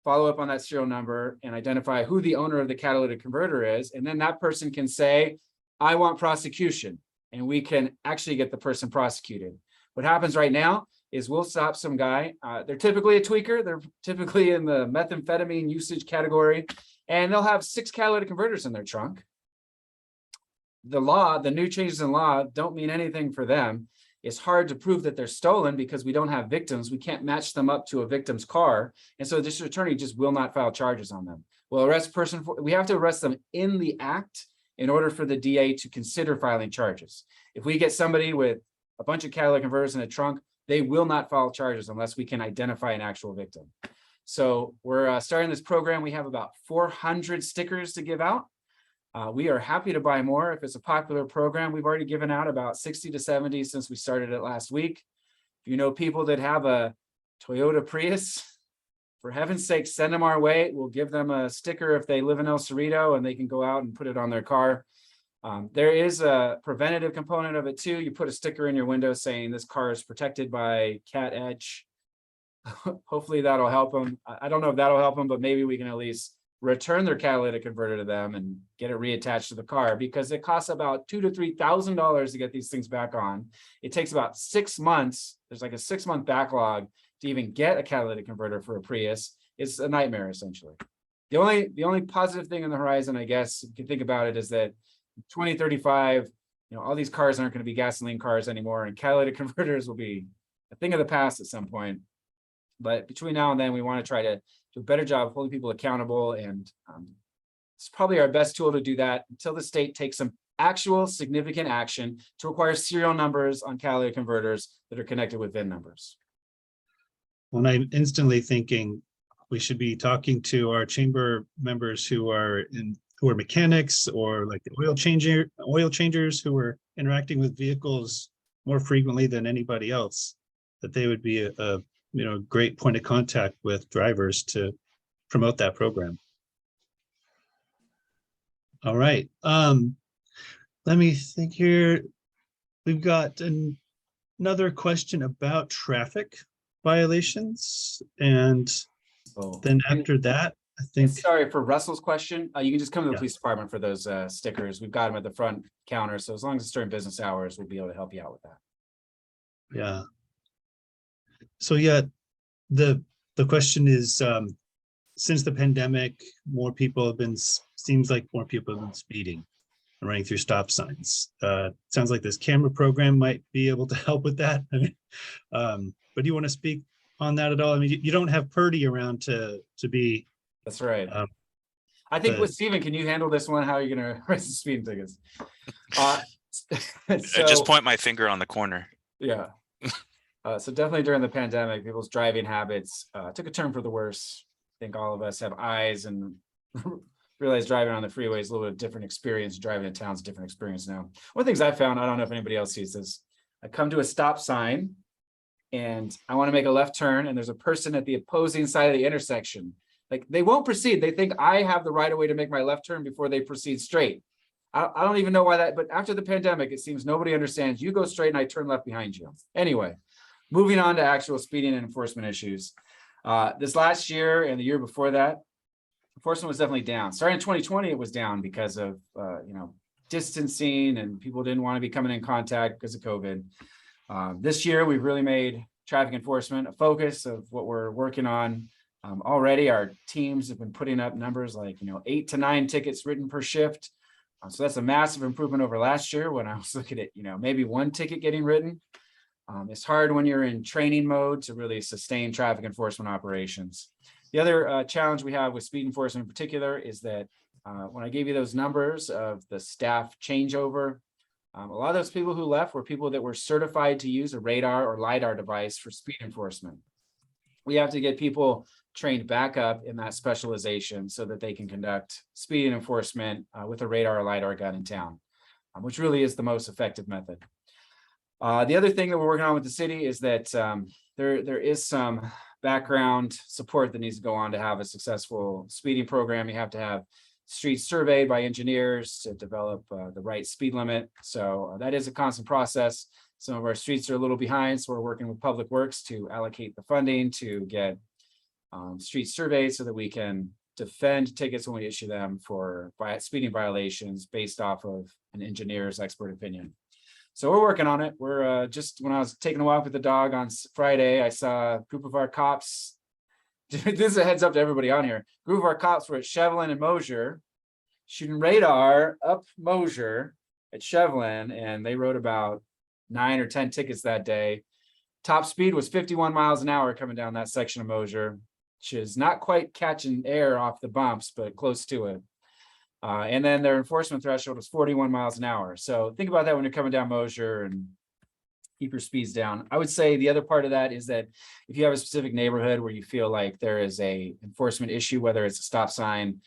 follow up on that serial number, and identify who the owner of the catalytic converter is, and then that person can say, "I want prosecution," and we can actually get the person prosecuted. What happens right now is we'll stop some guy. They're typically a tweaker. They're typically in the methamphetamine usage category, and they'll have 6 catalytic converters in their trunk. The new changes in law don't mean anything for them. It's hard to prove that they're stolen because we don't have victims. We can't match them up to a victim's car. And so the district attorney just will not file charges on them. We'll arrest we have to arrest them in the act in order for the DA to consider filing charges. If we get somebody with a bunch of catalytic converters in a trunk, they will not file charges unless we can identify an actual victim. So we're starting this program. We have about 400 stickers to give out. We are happy to buy more if it's a popular program. We've already given out about 60 to 70 since we started it last week. If you know people that have a Toyota Prius, for heaven's sake, send them our way. We'll give them a sticker if they live in El Cerrito and they can go out and put it on their car. There is a preventative component of it too. You put a sticker in your window saying this car is protected by Cat Etch. Hopefully that'll help them. I don't know if that'll help them, but maybe we can at least return their catalytic converter to them and get it reattached to the car, because it costs about $2,000 to $3,000 to get these things back on. It takes about 6 months. There's like a 6-month backlog to even get a catalytic converter for a Prius. It's a nightmare essentially. The only positive thing on the horizon, I guess, if you can think about it, is that 2035, all these cars aren't going to be gasoline cars anymore, and catalytic converters will be a thing of the past at some point. But between now and then, we want to try to do a better job of holding people accountable, and it's probably our best tool to do that until the state takes some actual significant action to require serial numbers on catalytic converters that are connected with VIN numbers. When I'm instantly thinking we should be talking to our chamber members who are mechanics, or like oil changers who are interacting with vehicles more frequently than anybody else, that they would be a great point of contact with drivers to promote that program. All right. Let me think here. We've got another question about traffic violations. And then after that, I think. Sorry for Russell's question. You can just come to the police department for those stickers. We've got them at the front counter. So as long as it's during business hours, we'll be able to help you out with that. Yeah. So yeah, the question is, since the pandemic, seems like more people have been speeding. and running through stop signs. Sounds like this camera program might be able to help with that. But do you want to speak on that at all? I mean, you don't have Purdy around to be. That's right. I think but- with Steven, can you handle this one? How are you gonna raise the speeding tickets? I just point my finger on the corner. Yeah. So definitely during the pandemic, people's driving habits took a turn for the worse. I think all of us have eyes and realize driving on the freeway is a little bit different experience. Driving in town's a different experience now. One of the things I found, I don't know if anybody else sees this, I come to a stop sign and I want to make a left turn and there's a person at the opposing side of the intersection. Like they won't proceed. They think I have the right of way to make my left turn before they proceed straight. I don't even know why that, but after the pandemic, it seems nobody understands. You go straight and I turn left behind you. Anyway, moving on to actual speeding and enforcement issues. This last year and the year before that, enforcement was definitely down. Starting in 2020, it was down because of distancing and people didn't want to be coming in contact because of COVID. This year, we've really made traffic enforcement a focus of what we're working on. Already, our teams have been putting up numbers like 8 to 9 tickets written per shift. So that's a massive improvement over last year when I was looking at maybe 1 ticket getting written. It's hard when you're in training mode to really sustain traffic enforcement operations. The other challenge we have with speed enforcement in particular is that when I gave you those numbers of the staff changeover, a lot of those people who left were people that were certified to use a radar or LiDAR device for speed enforcement. We have to get people trained back up in that specialization so that they can conduct speed enforcement with a radar or LiDAR gun in town, which really is the most effective method. The other thing that we're working on with the city is that there is some background support that needs to go on to have a successful speeding program. You have to have streets surveyed by engineers to develop the right speed limit. So that is a constant process. Some of our streets are a little behind, so we're working with Public Works to allocate the funding to get street surveyed so that we can defend tickets when we issue them for speeding violations based off of an engineer's expert opinion. So we're working on it. We're just when I was taking a walk with the dog on Friday, I saw a group of our cops. This is a heads up to everybody on here. A group of our cops were at Shevlin and Mosier, shooting radar up Mosier at Shevlin, and they wrote about 9 or 10 tickets that day. Top speed was 51 miles an hour coming down that section of Mosier, which is not quite catching air off the bumps, but close to it. And then their enforcement threshold was 41 miles an hour. So think about that when you're coming down Mosier and keep your speeds down. I would say the other part of that is that if you have a specific neighborhood where you feel like there is a enforcement issue, whether it's a stop sign,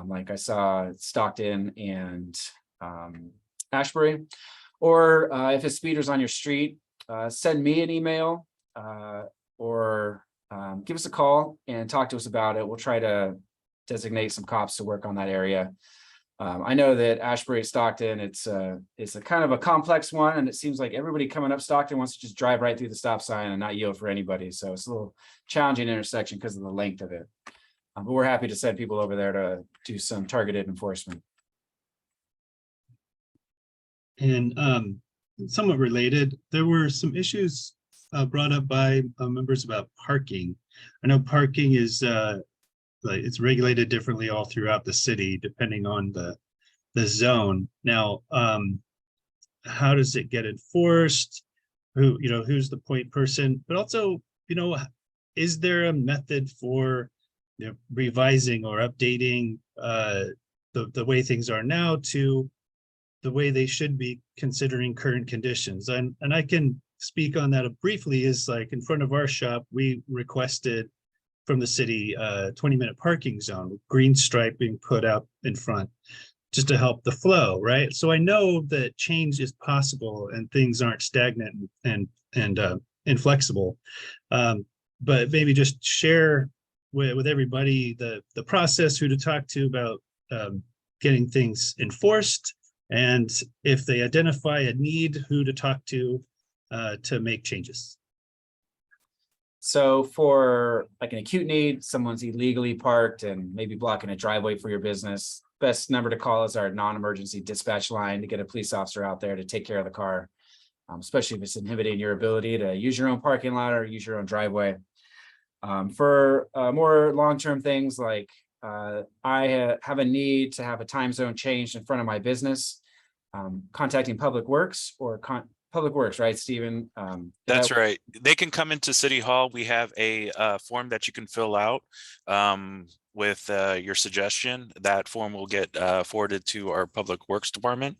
like I saw Stockton and Ashbury, or if a speeder's on your street, send me an email or give us a call and talk to us about it. We'll try to designate some cops to work on that area. I know that Ashbury, Stockton, it's a kind of a complex one, and it seems like everybody coming up Stockton wants to just drive right through the stop sign and not yield for anybody. So it's a little challenging intersection because of the length of it. But we're happy to send people over there to do some targeted enforcement. And somewhat related, there were some issues brought up by members about parking. I know parking is it's regulated differently all throughout the city, depending on the zone. Now, how does it get enforced? Who's the point person? But also, is there a method for revising or updating the way things are now to the way they should be considering current conditions? And I can speak on that briefly. Is like in front of our shop, we requested from the city 20-minute parking zone with green stripe being put up in front just to help the flow, right? So I know that change is possible and things aren't stagnant and inflexible. But maybe just share with everybody the process, who to talk to about getting things enforced, and if they identify a need, who to talk to make changes. So for like an acute need, someone's illegally parked and maybe blocking a driveway for your business, best number to call is our non-emergency dispatch line to get a police officer out there to take care of the car, especially if it's inhibiting your ability to use your own parking lot or use your own driveway. For more long-term things like I have a need to have a time zone changed in front of my business. contacting Public Works or Public Works, right, Stephen? That's right. They can come into City Hall. We have a form that you can fill out with your suggestion. That form will get forwarded to our Public Works Department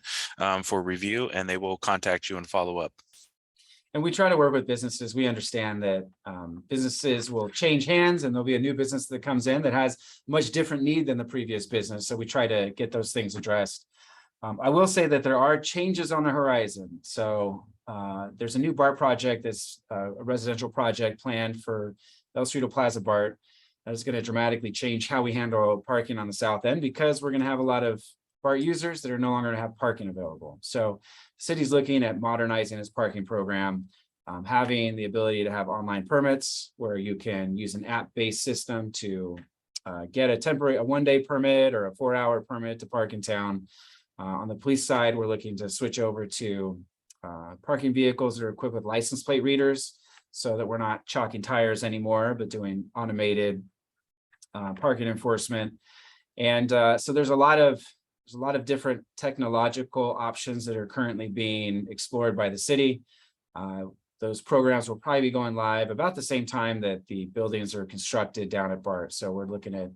for review, and they will contact you and follow up. And we try to work with businesses. We understand that businesses will change hands and there'll be a new business that comes in that has much different need than the previous business. So we try to get those things addressed. I will say that there are changes on the horizon. So there's a new BART project that's a residential project planned for El Cerrito Plaza BART that is going to dramatically change how we handle parking on the south end, because we're going to have a lot of BART users that are no longer going to have parking available. So the city's looking at modernizing its parking program, having the ability to have online permits where you can use an app-based system to get a one-day permit or a 4-hour permit to park in town. On the police side, we're looking to switch over to parking vehicles that are equipped with license plate readers so that we're not chalking tires anymore, but doing automated parking enforcement. And so there's a lot of different technological options that are currently being explored by the city. Those programs will probably be going live about the same time that the buildings are constructed down at BART. So we're looking at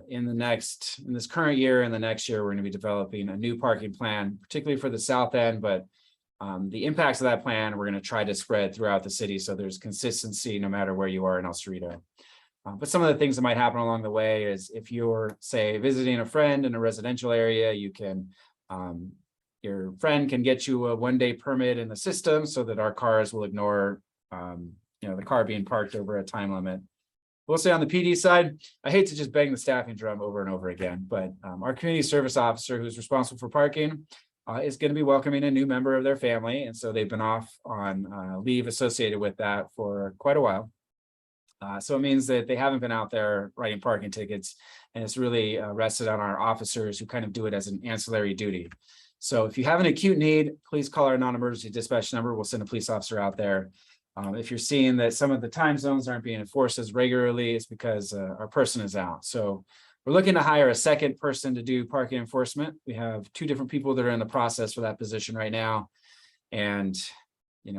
in this current year and the next year, we're going to be developing a new parking plan, particularly for the south end, but the impacts of that plan, we're going to try to spread throughout the city so there's consistency no matter where you are in El Cerrito. But some of the things that might happen along the way is if you're, say, visiting a friend in a residential area, you can, your friend can get you a one-day permit in the system so that our cars will ignore, the car being parked over a time limit. We'll say on the PD side, I hate to just bang the staffing drum over and over again, but our community service officer who's responsible for parking is going to be welcoming a new member of their family. And so they've been off on leave associated with that for quite a while. So it means that they haven't been out there writing parking tickets, and it's really rested on our officers who kind of do it as an ancillary duty. So if you have an acute need, please call our non-emergency dispatch number. We'll send a police officer out there. If you're seeing that some of the time zones aren't being enforced as regularly, it's because our person is out. So we're looking to hire a second person to do parking enforcement. We have 2 different people that are in the process for that position right now. And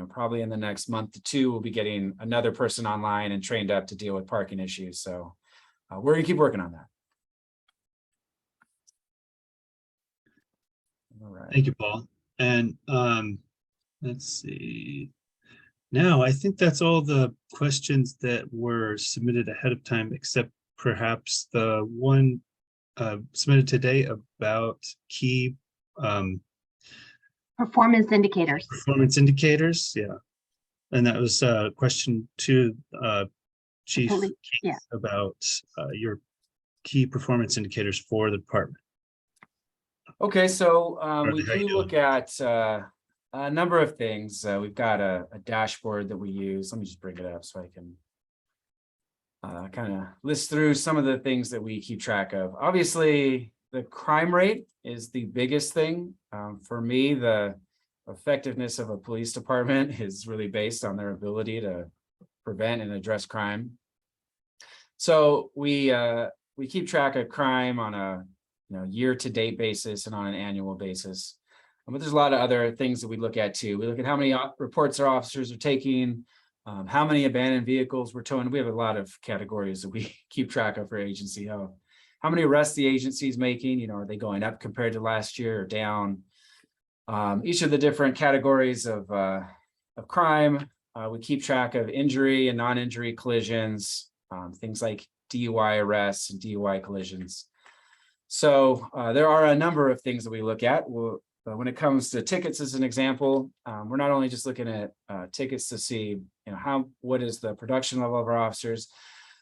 probably in the next month to 2, we'll be getting another person online and trained up to deal with parking issues. So we're gonna keep working on that. All right. Thank you, Paul. And let's see. Now, I think that's all the questions that were submitted ahead of time, except perhaps the one submitted today about key Performance indicators. performance indicators. Yeah. And that was a question to Chief Keith, yeah, about your key performance indicators for the department. Okay, so we How you do look at a number of things. We've got a dashboard that we use. Let me just bring it up so I can kind of list through some of the things that we keep track of. Obviously, the crime rate is the biggest thing. For me, the effectiveness of a police department is really based on their ability to prevent and address crime. So we keep track of crime on a year-to-date basis and on an annual basis. But there's a lot of other things that we look at too. We look at how many reports our officers are taking, how many abandoned vehicles we're towing. We have a lot of categories that we keep track of for agency health. How many arrests the agency is making, are they going up compared to last year or down? Each of the different categories of crime, we keep track of injury and non-injury collisions, things like DUI arrests and DUI collisions. So there are a number of things that we look at. When it comes to tickets, as an example, we're not only just looking at tickets to see, what is the production level of our officers,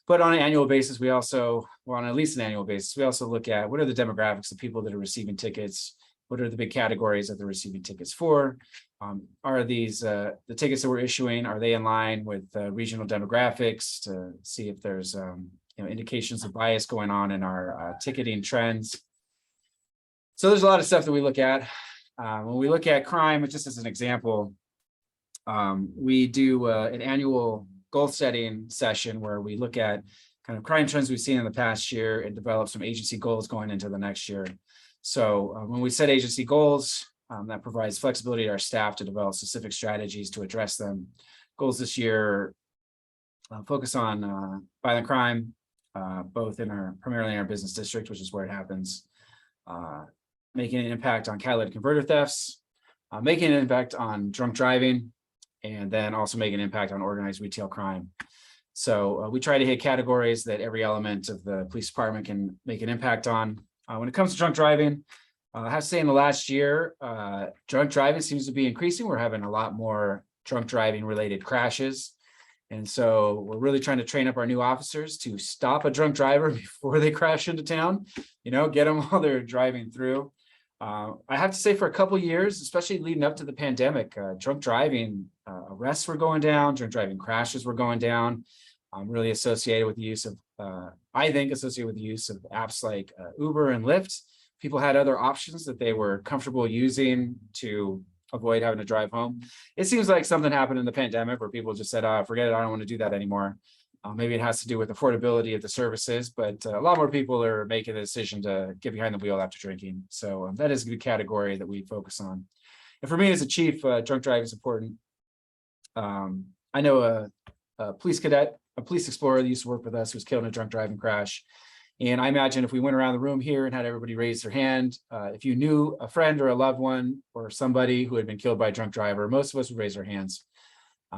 but on an annual basis, we also, on at least an annual basis, we also look at what are the demographics of people that are receiving tickets. What are the big categories that they're receiving tickets for? Are these the tickets that we're issuing? Are they in line with regional demographics to see if there's indications of bias going on in our ticketing trends? So there's a lot of stuff that we look at. When we look at crime, just as an example, we do an annual goal setting session where we look at kind of crime trends we've seen in the past year and develop some agency goals going into the next year. So when we set agency goals, that provides flexibility to our staff to develop specific strategies to address them. Goals this year focus on violent crime, both primarily in our business district, which is where it happens, making an impact on catalytic converter thefts, making an impact on drunk driving, and then also making an impact on organized retail crime. So we try to hit categories that every element of the police department can make an impact on. When it comes to drunk driving, I have to say in the last year, drunk driving seems to be increasing. We're having a lot more drunk driving related crashes. And so we're really trying to train up our new officers to stop a drunk driver before they crash into town, get them while they're driving through. I have to say for a couple of years, especially leading up to the pandemic, drunk driving arrests were going down, drunk driving crashes were going down, really associated with the use of, associated with the use of apps like Uber and Lyft. People had other options that they were comfortable using to avoid having to drive home. It seems like something happened in the pandemic where people just said, forget it, I don't want to do that anymore. Maybe it has to do with affordability of the services, but a lot more people are making the decision to get behind the wheel after drinking. So that is a good category that we focus on. And for me as a chief, drunk driving is important. I know a police cadet, a police explorer that used to work with us who was killed in a drunk driving crash. And I imagine if we went around the room here and had everybody raise their hand, if you knew a friend or a loved one or somebody who had been killed by a drunk driver, most of us would raise our hands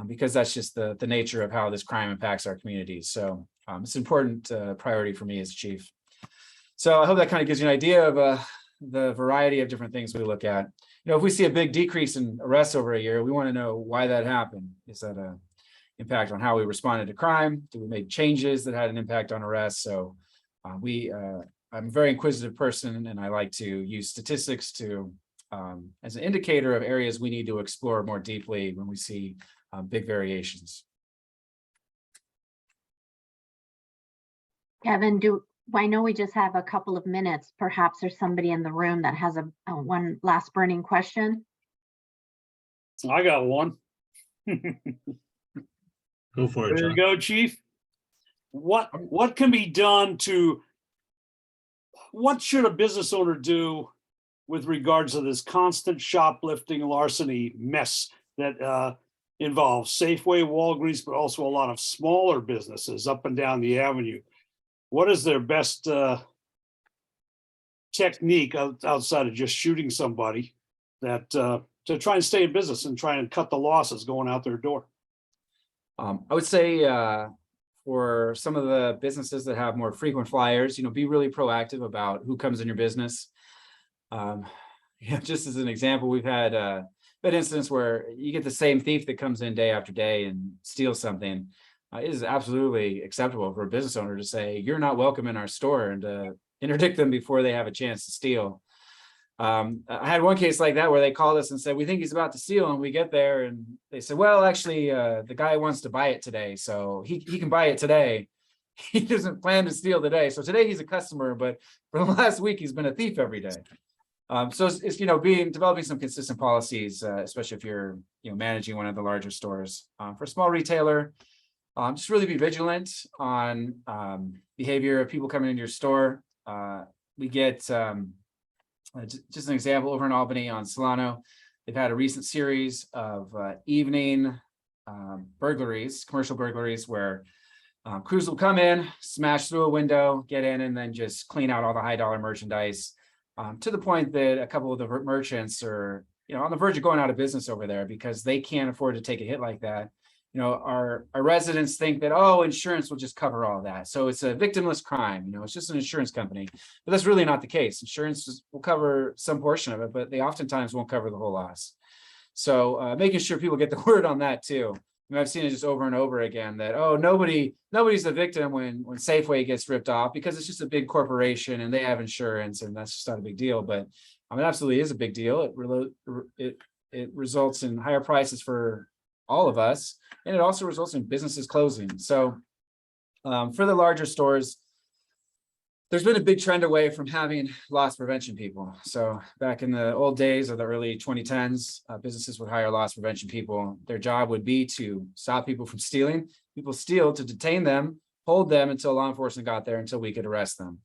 because that's just the nature of how this crime impacts our communities. So it's an important priority for me as chief. So I hope that kind of gives you an idea of the variety of different things we look at. If we see a big decrease in arrests over a year, we want to know why that happened. Is that an impact on how we responded to crime? Do we make changes that had an impact on arrests? So I'm a very inquisitive person, and I like to use statistics to as an indicator of areas we need to explore more deeply when we see big variations. Kevin, I know we just have a couple of minutes. Perhaps there's somebody in the room that has a one last burning question. I got one. Go for it, There John. you go, Chief. What can be done what should a business owner do with regards to this constant shoplifting, larceny mess that involves Safeway, Walgreens, but also a lot of smaller businesses up and down the avenue? What is their best technique outside of just shooting somebody that to try and stay in business and try and cut the losses going out their door? I would say for some of the businesses that have more frequent flyers, be really proactive about who comes in your business. Just as an example, we've had incidents where you get the same thief that comes in day after day and steals something. It is absolutely acceptable for a business owner to say, you're not welcome in our store, and to interdict them before they have a chance to steal. I had one case like that where they called us and said, we think he's about to steal, and we get there and they said, well, actually, the guy wants to buy it today, so he can buy it today. He doesn't plan to steal today. So today he's a customer, but for the last week, he's been a thief every day. So it's developing some consistent policies, especially if you're managing one of the larger stores. For a small retailer, just really be vigilant on behavior of people coming into your store. We get just an example over in Albany on Solano. They've had a recent series of evening burglaries, commercial burglaries, where crews will come in, smash through a window, get in, and then just clean out all the high dollar merchandise, to the point that a couple of the merchants are on the verge of going out of business over there because they can't afford to take a hit like that. Our residents think that, insurance will just cover all of that. So it's a victimless crime, it's just an insurance company, but that's really not the case. Insurance will cover some portion of it, but they oftentimes won't cover the whole loss. So making sure people get the word on that too. I've seen it just over and over again that, nobody's the victim when Safeway gets ripped off because it's just a big corporation and they have insurance and that's just not a big deal. But it absolutely is a big deal. It results in higher prices for all of us, and it also results in businesses closing. So for the larger stores, there's been a big trend away from having loss prevention people. So back in the old days of the early 2010s, businesses would hire loss prevention people. Their job would be to stop people from stealing. People steal, to detain them, hold them until law enforcement got there, until we could arrest them.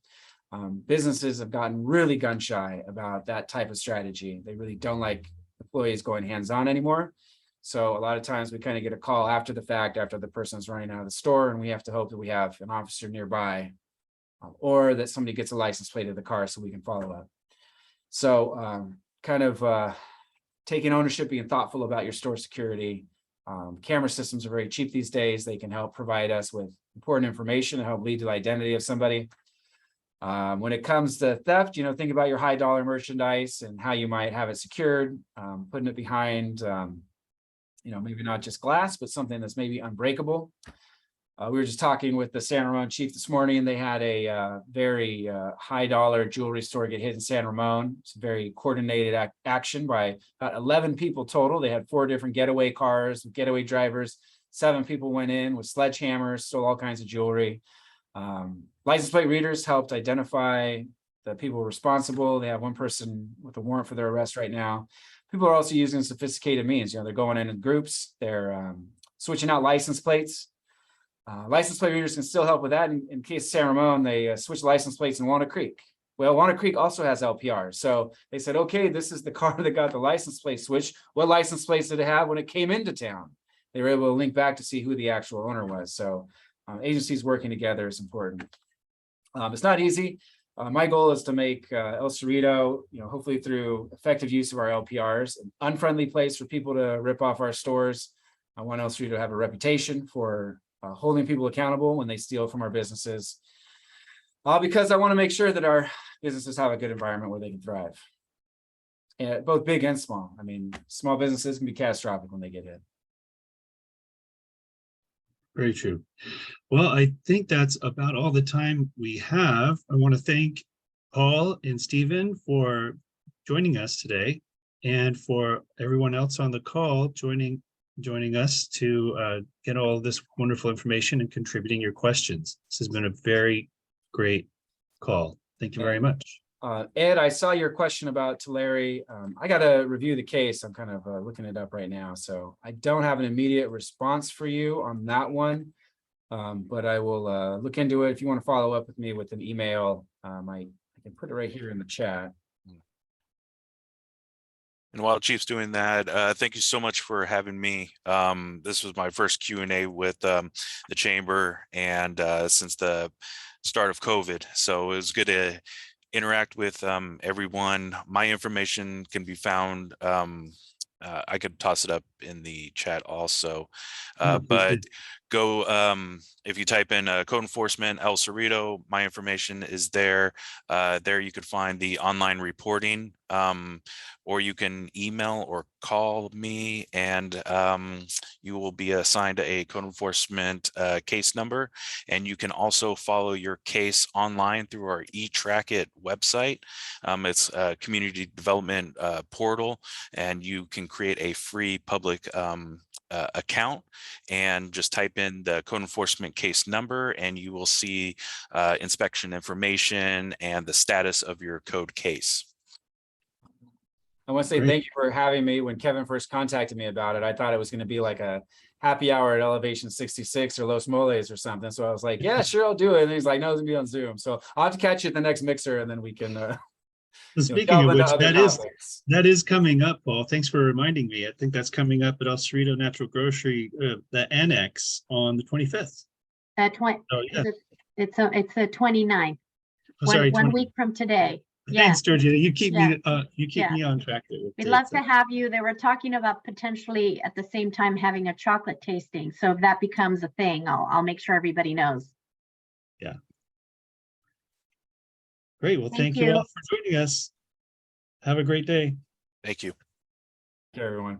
Businesses have gotten really gun shy about that type of strategy. They really don't like employees going hands-on anymore. So a lot of times we kind of get a call after the fact, after the person's running out of the store, and we have to hope that we have an officer nearby or that somebody gets a license plate of the car so we can follow up. So taking ownership, being thoughtful about your store security. Camera systems are very cheap these days. They can help provide us with important information and help lead to the identity of somebody. When it comes to theft, think about your high dollar merchandise and how you might have it secured, putting it behind, maybe not just glass, but something that's maybe unbreakable. We were just talking with the San Ramon chief this morning. They had a very high dollar jewelry store get hit in San Ramon. It's a very coordinated action by about 11 people total. They had 4 different getaway cars, getaway drivers. 7 people went in with sledgehammers, stole all kinds of jewelry. License plate readers helped identify the people responsible. They have 1 person with a warrant for their arrest right now. People are also using sophisticated means. They're going in groups. They're switching out license plates. License plate readers can still help with that. In case of San Ramon, they switched license plates in Walnut Creek. Well, Walnut Creek also has LPR. So they said, okay, this is the car that got the license plate switched. What license plates did it have when it came into town? They were able to link back to see who the actual owner was. So agencies working together is important. It's not easy. My goal is to make El Cerrito, hopefully through effective use of our LPRs, an unfriendly place for people to rip off our stores. I want El Cerrito to have a reputation for holding people accountable when they steal from our businesses, because I want to make sure that our businesses have a good environment where they can thrive. And both big and small. I mean, small businesses can be catastrophic when they get hit. Very true. Well, I think that's about all the time we have. I want to thank Paul and Stephen for joining us today, and for everyone else on the call joining us to get all this wonderful information and contributing your questions. This has been a very great call. Thank you very much. Ed, I saw your question about Tulare. I got to review the case. I'm kind of looking it up right now. So I don't have an immediate response for you on that one, but I will look into it. If you want to follow up with me with an email, I can put it right here in the chat. And while Chief's doing that, thank you so much for having me. This was my first Q&A with the chamber, and since the start of COVID. So it was good to interact with everyone. My information can be found. I could toss it up in the chat also, but go if you type in code enforcement El Cerrito, my information is there. There you could find the online reporting, or you can email or call me, and you will be assigned a code enforcement case number, and you can also follow your case online through our eTrackIt website. It's a community development portal, and you can create a free public account and just type in the code enforcement case number, and you will see inspection information and the status of your code case. I want to say thank you for having me. When Kevin first contacted me about it, I thought it was going to be like a happy hour at Elevation 66 or Los Moles or something. So I was like, yeah, sure, I'll do it. And he's like, no, it's going to be on Zoom. So I'll have to catch you at the next mixer, and then we can Speaking of which, that is coming up, Paul. Thanks for reminding me. I think that's coming up at El Cerrito Natural Grocery, the annex on the 25th. It's the 29th. Sorry, 1 week from today. Thanks, Georgina. You keep me Yeah. me on track there. We'd love to have you. They were talking about potentially at the same time having a chocolate tasting. So if that becomes a thing, I'll make sure everybody knows. Yeah. Great. Well, thank you all for joining us. Have a great day. Thank you. Everyone.